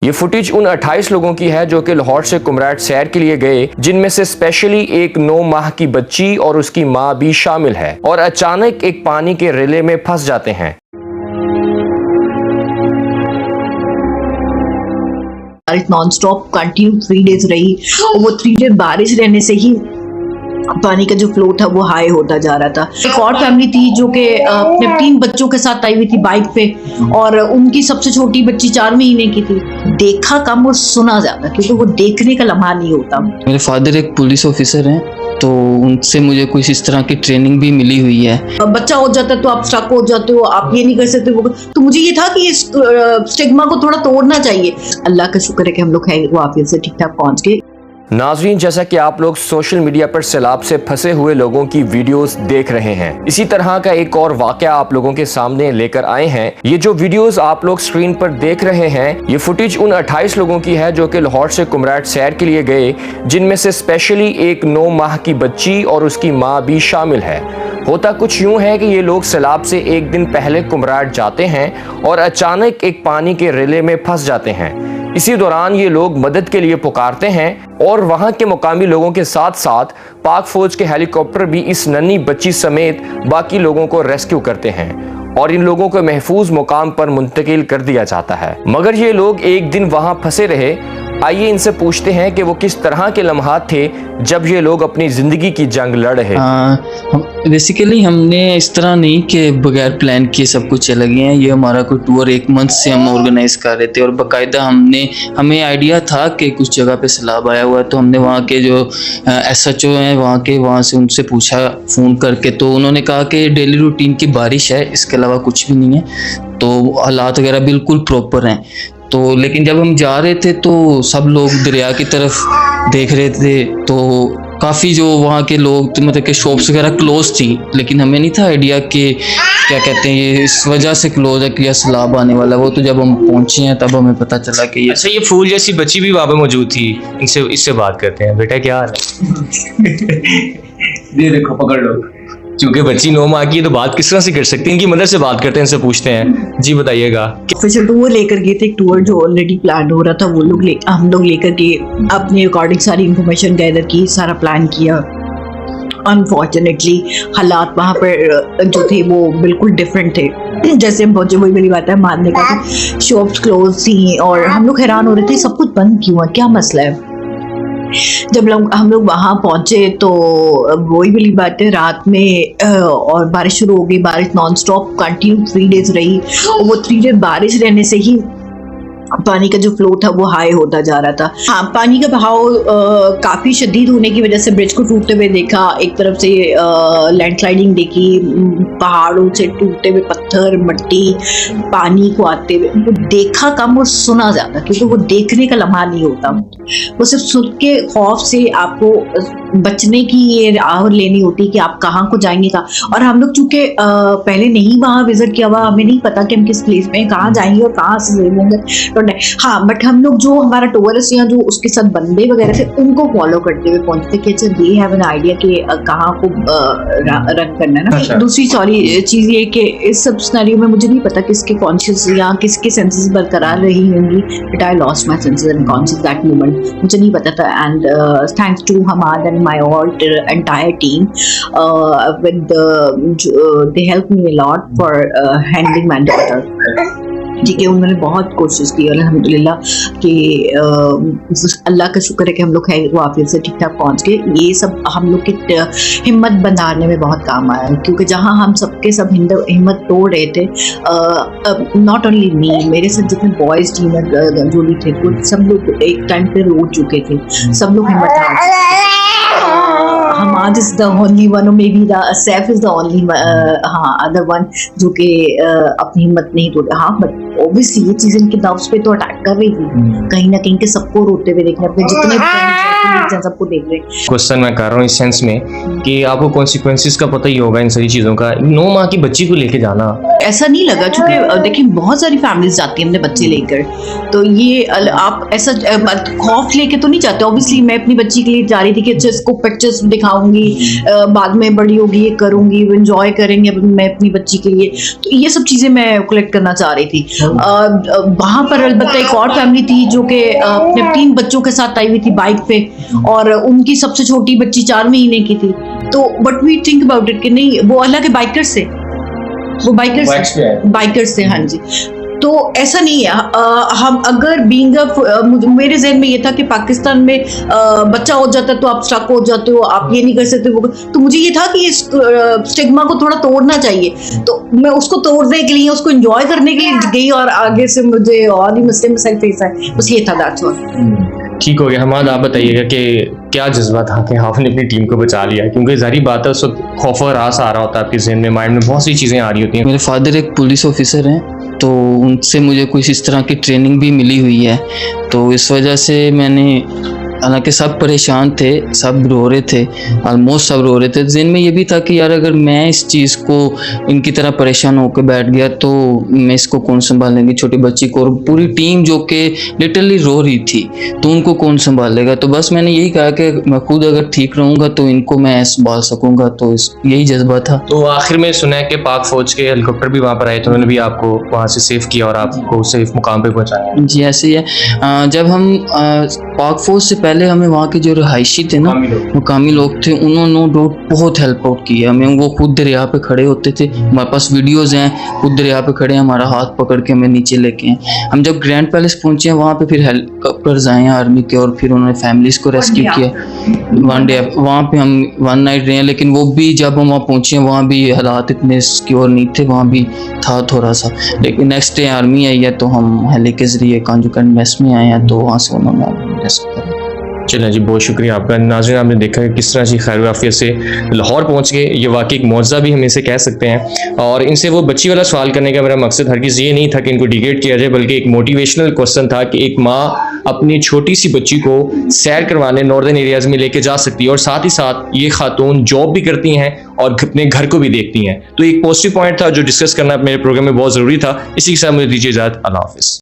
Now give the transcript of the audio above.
ये फुटेज उन 28 लोगों की है जो कि लाहौर से कुमराट सैर के लिए गए, जिनमें से स्पेशली एक 9 माह की बच्ची और उसकी मां भी शामिल है, और अचानक एक पानी के रिले में फंस जाते हैं। बारिश नॉन स्टॉप कंटिन्यू 3 डेज रही और वो 3 डेज बारिश रहने से ही पानी का जो फ्लो था वो हाई होता जा रहा था। एक और फैमिली थी जो कि अपने 3 बच्चों के साथ आई हुई थी बाइक पे, और उनकी सबसे छोटी बच्ची 4 महीने की थी। देखा कम और सुना ज्यादा, क्योंकि वो देखने का लम्हा नहीं होता। मेरे फादर एक पुलिस ऑफिसर हैं, तो उनसे मुझे कुछ इस तरह की ट्रेनिंग भी मिली हुई है। बच्चा हो जाता है तो आप स्टक हो जाते हो, आप ये नहीं कर सकते वो, तो मुझे ये था कि इस स्टिग्मा को थोड़ा तोड़ना चाहिए। अल्लाह का शुक्र है कि हम लोग खैर वाफियत से ठीक ठाक पहुंच गए। नाज़रीन, जैसा कि आप लोग सोशल मीडिया पर सैलाब से फंसे हुए लोगों की वीडियोस देख रहे हैं, इसी तरह का एक और वाकया आप लोगों के सामने लेकर आए हैं। ये जो वीडियोस आप लोग स्क्रीन पर देख रहे हैं, ये फुटेज उन 28 लोगों की है जो कि लाहौर से कुमराट सैर के लिए गए, जिनमें से स्पेशली एक 9 माह की बच्ची और उसकी मां भी शामिल है। होता कुछ यूं है कि ये लोग सैलाब से एक दिन पहले कुमराट जाते हैं और अचानक एक पानी के रिले में फंस जाते हैं। इसी दौरान ये लोग मदद के लिए पुकारते हैं और वहां के मुकामी लोगों के साथ साथ पाक फौज के हेलीकॉप्टर भी इस नन्ही बच्ची समेत बाकी लोगों को रेस्क्यू करते हैं और इन लोगों को महफूज मुकाम पर मुंतकिल कर दिया जाता है। मगर ये लोग एक दिन वहां फंसे रहे। आइए इनसे पूछते हैं कि वो किस तरह के लम्हात थे जब ये लोग अपनी जिंदगी की जंग लड़ रहे। बेसिकली हमने इस तरह नहीं कि बगैर प्लान किए सब कुछ चले गए हैं। ये हमारा कोई टूर 1 मंथ से हम ऑर्गेनाइज कर रहे थे और बाकायदा हमें आइडिया था कि कुछ जगह पे सैलाब आया हुआ है, तो हमने वहाँ के जो SHO हैं वहाँ से उनसे पूछा फ़ोन करके, तो उन्होंने कहा कि डेली रूटीन की बारिश है, इसके अलावा कुछ भी नहीं है, तो हालात वगैरह बिल्कुल प्रॉपर हैं। तो लेकिन जब हम जा रहे थे तो सब लोग दरिया की तरफ देख रहे थे, तो काफ़ी जो वहाँ के लोग तो मतलब कि शॉप्स वगैरह क्लोज थी, लेकिन हमें नहीं था आइडिया कि क्या कहते हैं ये इस वजह से क्लोज है कि यह सैलाब आने वाला। वो तो जब हम पहुँचे हैं तब हमें पता चला कि ये अच्छा, ये फूल जैसी बच्ची भी वहाँ पे मौजूद थी। इससे बात करते हैं। बेटा क्या हाल है? ये देखो, पकड़ लो। क्योंकि बच्ची 9 माह की है तो बात किस तरह से कर सकती हैं? इनकी मदद से बात करते हैं, इनसे पूछते हैं। जी बताइएगा। ऑफिशियल टूर लेकर गए थे, एक टूर जो ऑलरेडी प्लान हो रहा था, वो लोग हम लोग लेकर के अपने अकॉर्डिंग सारी इंफॉर्मेशन गैदर की, सारा प्लान किया। अनफॉर्चुनेटली हालात वहाँ पर जो थे वो बिल्कुल डिफरेंट थे। जैसे हम पहुंचे वही मेरी बात है मानने का, शॉप्स क्लोज थी और हम लोग हैरान हो रहे थे सब कुछ बंद क्यों है, क्या मसला है। जब हम लोग वहाँ पहुंचे तो वही वाली बात है, रात में और बारिश शुरू हो गई। बारिश नॉन स्टॉप कंटिन्यू 3 डेज रही और वो 3 डेज बारिश रहने से ही पानी का जो फ्लो था वो हाई होता जा रहा था। हाँ, पानी का बहाव काफ़ी शदीद होने की वजह से ब्रिज को टूटते हुए देखा, एक तरफ से लैंडस्लाइडिंग देखी, पहाड़ों से टूटते हुए पत्थर मट्टी पानी को आते हुए। वो देखा कम और सुना ज़्यादा, क्योंकि वो देखने का लम्हा नहीं होता। वो सिर्फ सुन के खौफ से आपको बचने की ये राह लेनी होती है कि आप कहाँ को जाएंगे का। और हम लोग चूँकि पहले नहीं वहाँ विजिट किया हुआ, हमें नहीं पता कि हम किस प्लेस में कहाँ जाएंगे और कहाँ से होंगे। हाँ, बट हम लोग जो हमारा टूरिस्ट या जो उसके साथ बंदे वगैरह थे उनको फॉलो करते हुए पहुंचते कि अच्छा दे हैव एन आइडिया कि कहाँ को रन करना है ना। अच्छा। दूसरी चीज ये कि इस सब सिनेरियो में मुझे नहीं पता किसके कॉन्शियस या किसके सेंसेस बरकरार रही होंगी, but I lost my senses and conscious that moment, मुझे नहीं पता था। And thanks to Hamad and my all entire team with they help me a lot for handling my daughter. ठीक है, उन्होंने बहुत कोशिश की अल्हम्दुलिल्लाह कि अल्लाह का शुक्र है कि हम लोग खैर वाफियत से ठीक ठाक पहुंच गए। ये सब हम लोग की हिम्मत बंधाने में बहुत काम आया, क्योंकि जहां हम सबके सब हिम्मत तोड़ रहे थे, नॉट ओनली मी, मेरे साथ जितने बॉयज़ टीम जो भी थे वो सब लोग एक टाइम पे रो चुके थे, सब लोग हिम्मत हार चुके थे। Hamad is the only one, may be the Saif is the only other one जो कि अपनी हिम्मत नहीं तोड़े। हाँ, बट ऑब्वियसली ये चीज़ इनके नर्व्स पे तो अटैक कर रही थी कहीं ना कहीं, के सबको रोते हुए देखने, अपने जितने हैं, सबको देख रहे हैं। क्वेश्चन मैं कर रहा हूँ इस सेंस में कि आपको कॉन्सिक्वेंसेस का पता ही होगा इन सारी चीज़ों का। 9 माह की बच्ची को लेके जाना ऐसा नहीं लगा, चूंकि देखिए बहुत सारी फैमिलीज जाती हैं अपने बच्चे लेकर, तो ये आप ऐसा खौफ लेके तो नहीं जाते। ऑब्वियसली मैं अपनी बच्ची के लिए जा रही थी कि अच्छा इसको पिक्चर्स दिखाऊंगी, बाद में बड़ी होगी ये करूंगी, एंजॉय करेंगे मैं अपनी बच्ची के लिए, तो ये सब चीज़ें मैं कलेक्ट करना चाह रही थी। वहाँ पर अलबत्ता एक और फैमिली थी जो कि अपने 3 बच्चों के साथ आई हुई थी बाइक पे, और उनकी सबसे छोटी बच्ची 4 महीने की थी। तो but we think about it कि नहीं, वो अल्लाह के बाइकर्स से, वो बाइकर्स से, हाँ जी। तो ऐसा नहीं है, हम अगर बीइंग मेरे जहन में ये था कि पाकिस्तान में बच्चा हो जाता है तो आप स्टक हो जाते हो, आप ये नहीं कर सकते वो, तो मुझे ये था कि इस स्टिग्मा को थोड़ा तोड़ना चाहिए, तो मैं उसको तोड़ने के लिए, उसको एंजॉय करने के लिए गई, और आगे से मुझे और ही मसले मसाइल फेस आए, बस ये था, दैट्स ऑल। ठीक हो गया। हमाद, आप बताइएगा कि क्या जज्बा था कि आपने अपनी टीम को बचा लिया, क्योंकि जाहिर बात है उस वक्त खौफ और रास आ रहा होता है आपके जहन में, माइंड में बहुत सी चीज़ें आ रही होती हैं। मेरे फादर एक पुलिस ऑफिसर हैं, तो उनसे मुझे कुछ इस तरह की ट्रेनिंग भी मिली हुई है, तो इस वजह से मैंने, हालांकि सब परेशान थे, सब रो रहे थे, ऑलमोस्ट सब रो रहे थे, जिन में ये भी था कि यार अगर मैं इस चीज़ को इनकी तरह परेशान होकर बैठ गया तो मैं इसको कौन संभालेंगे, छोटी बच्ची को, और पूरी टीम जो कि लिटरली रो रही थी, तो उनको कौन संभालेगा। तो बस मैंने यही कहा कि मैं खुद अगर ठीक रहूँगा तो इनको मैं संभाल सकूँगा, तो यही जज्बा था। तो आखिर में सुना है कि पाक फौज के हेलीकॉप्टर भी वहाँ पर आए, तो उन्होंने भी आपको वहाँ से सेफ किया और आपको सेफ मुकाम पे पहुँचाया। जी ऐसे ही है। जब हम पाक फौज से पहले हमें वहाँ के जो रहायशी थे ना, मुकामी लोग थे, उन्होंने बहुत हेल्प आउट की है हमें। वो खुद दरिया पे खड़े होते थे, हमारे पास वीडियोज़ हैं, खुद दरिया पे खड़े हैं, हमारा हाथ पकड़ के हमें नीचे लेके हैं। हम जब ग्रैंड पैलेस पहुँचे हैं वहाँ पे फिर हेलीकॉप्टर्स आए हैं आर्मी के, और फिर उन्होंने फैमिलीज़ को रेस्क्यू किया। 1 डे वहाँ पे हम 1 नाइट रहे हैं, लेकिन वो भी जब हम वहाँ पहुँचे वहाँ भी हालात इतने सिक्योर नहीं थे, वहाँ भी था थोड़ा सा। लेकिन नेक्स्ट डे आर्मी आई है, तो हम हेली के ज़रिए कांजूकंड मेस में आए हैं, तो वहाँ से उन्होंने रेस्क्यू किया। चलिए जी, बहुत शुक्रिया आपका। नाज़रीन, आपने देखा कि किस तरह से खैर आफियत से लाहौर पहुंच गए, ये वाकई एक मौजज़ा भी हम इसे कह सकते हैं। और इनसे वो बच्ची वाला सवाल करने का मेरा मकसद हरगिज़ ये नहीं था कि इनको डिग्रेड किया जाए, बल्कि एक मोटिवेशनल क्वेश्चन था कि एक माँ अपनी छोटी सी बच्ची को सैर करवाने नॉर्दर्न एरियाज़ में लेके जा सकती है, और साथ ही साथ ये खातून जॉब भी करती हैं और अपने घर को भी देखती हैं। तो एक पॉजिटिव पॉइंट था जो डिस्कस करना मेरे प्रोग्राम में बहुत ज़रूरी था। इसी के साथ मुझे दीजिए इजाज़त। अल्लाह हाफ़िज़।